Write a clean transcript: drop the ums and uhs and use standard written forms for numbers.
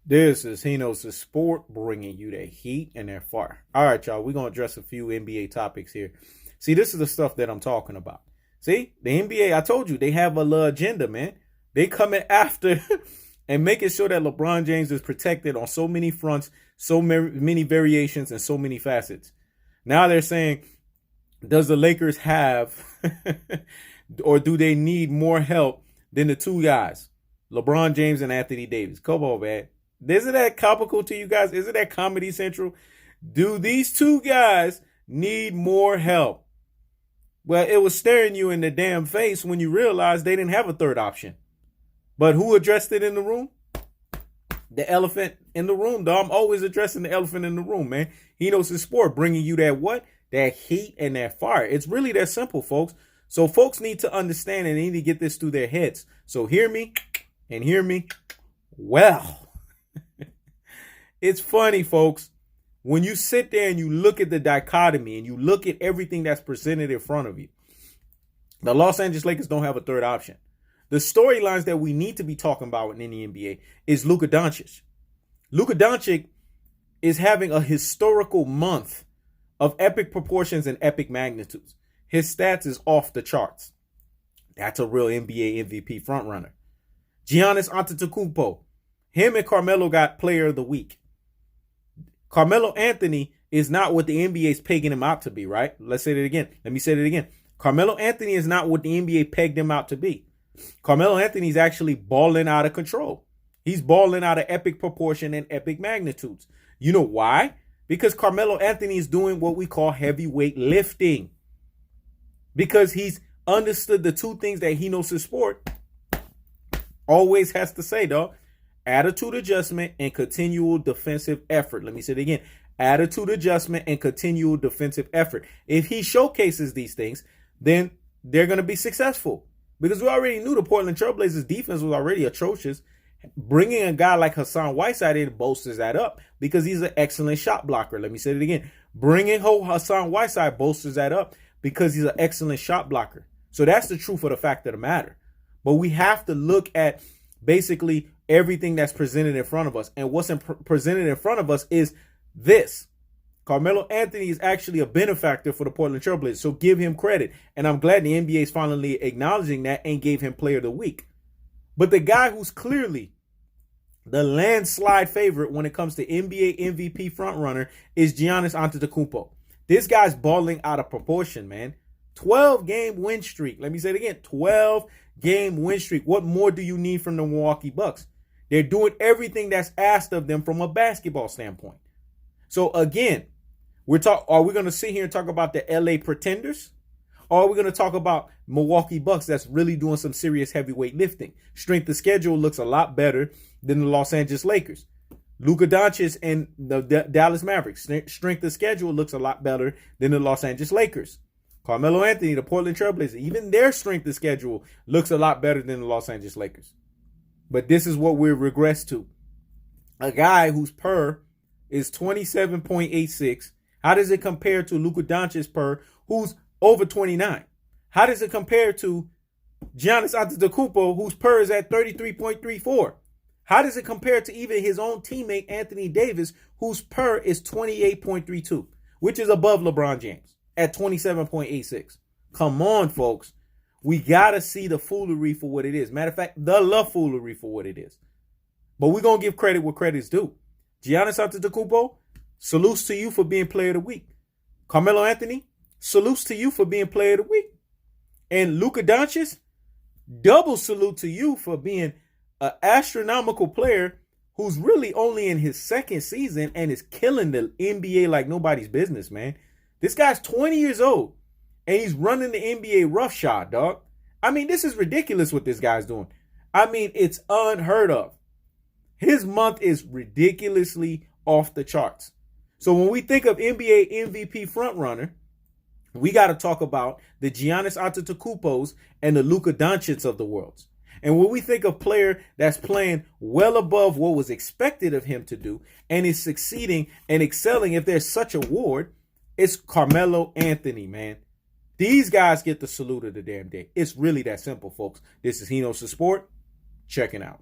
This is Hino's Sport bringing you that heat and that fire. All right, y'all, we're going to address a few NBA topics here. See, this is the stuff that I'm talking about. See, the NBA, I told you, they have a little agenda, man. They coming after and making sure that LeBron James is protected on so many fronts, so many variations, and so many facets. Now they're saying, does the Lakers have or do they need more help than the two guys, LeBron James and Anthony Davis? Come on, man. Isn't that comical to you guys? Isn't that Comedy Central? Do these two guys need more help? Well, it was staring you in the damn face when you realized they didn't have a third option. But who addressed it in the room? The elephant in the room, though. I'm always addressing the elephant in the room, man. He knows his sport, bringing you that what? That heat and that fire. It's really that simple, folks. So folks need to understand and they need to get this through their heads. So hear me and hear me well. It's funny, folks, when you sit there and you look at the dichotomy and you look at everything that's presented in front of you. The Los Angeles Lakers don't have a third option. The storylines that we need to be talking about in the NBA is Luka Doncic. Luka Doncic is having a historical month of epic proportions and epic magnitudes. His stats is off the charts. That's a real NBA MVP frontrunner. Giannis Antetokounmpo, him and Carmelo got Player of the Week. Carmelo Anthony is not what the NBA is pegging him out to be, right? Let's say that again. Let me say that again. Carmelo Anthony is not what the NBA pegged him out to be. Carmelo Anthony is actually balling out of control. He's balling out of epic proportion and epic magnitudes. You know why? Because Carmelo Anthony is doing what we call heavyweight lifting. Because he's understood the two things that he knows his sport always has to say, dog. Attitude adjustment and continual defensive effort. Let me say it again. Attitude adjustment and continual defensive effort. If he showcases these things, then they're going to be successful. Because we already knew the Portland Trailblazers defense was already atrocious. Bringing a guy like Hassan Whiteside in bolsters that up because he's an excellent shot blocker. Let me say it again. Bringing Hassan Whiteside bolsters that up because he's an excellent shot blocker. So that's the truth of the fact of the matter. But we have to look at basically everything that's presented in front of us. And what's presented in front of us is this. Carmelo Anthony is actually a benefactor for the Portland Trailblazers. So give him credit. And I'm glad the NBA is finally acknowledging that and gave him Player of the Week. But the guy who's clearly the landslide favorite when it comes to NBA MVP frontrunner is Giannis Antetokounmpo. This guy's balling out of proportion, man. 12-game win streak. Let me say it again. 12-game win streak. What more do you need from the Milwaukee Bucks? They're doing everything that's asked of them from a basketball standpoint. So again, are we going to sit here and talk about the LA Pretenders? Or are we going to talk about Milwaukee Bucks that's really doing some serious heavyweight lifting? Strength of schedule looks a lot better than the Los Angeles Lakers. Luka Doncic and the Dallas Mavericks. Strength of schedule looks a lot better than the Los Angeles Lakers. Carmelo Anthony, the Portland Trailblazers, even their strength of schedule looks a lot better than the Los Angeles Lakers. But this is what we're regressed to. A guy whose per is 27.86. How does it compare to Luka Doncic's per, who's over 29? How does it compare to Giannis Antetokounmpo, whose per is at 33.34? How does it compare to even his own teammate, Anthony Davis, whose per is 28.32, which is above LeBron James at 27.86? Come on, folks. We got to see the foolery for what it is. Matter of fact, the love foolery for what it is. But we're going to give credit where credit's due. Giannis Antetokounmpo, salutes to you for being Player of the Week. Carmelo Anthony, salutes to you for being Player of the Week. And Luka Doncic, double salute to you for being an astronomical player who's really only in his second season and is killing the NBA like nobody's business, man. This guy's 20 years old and he's running the NBA roughshod, dog. I mean, this is ridiculous what this guy's doing. I mean, it's unheard of. His month is ridiculously off the charts. So when we think of NBA MVP frontrunner, we got to talk about the Giannis Antetokounmpos and the Luka Doncic of the world. And when we think of player that's playing well above what was expected of him to do and is succeeding and excelling, if there's such a award, it's Carmelo Anthony, man. These guys get the salute of the damn day. It's really that simple, folks. This is Hino's Sport. Checking out.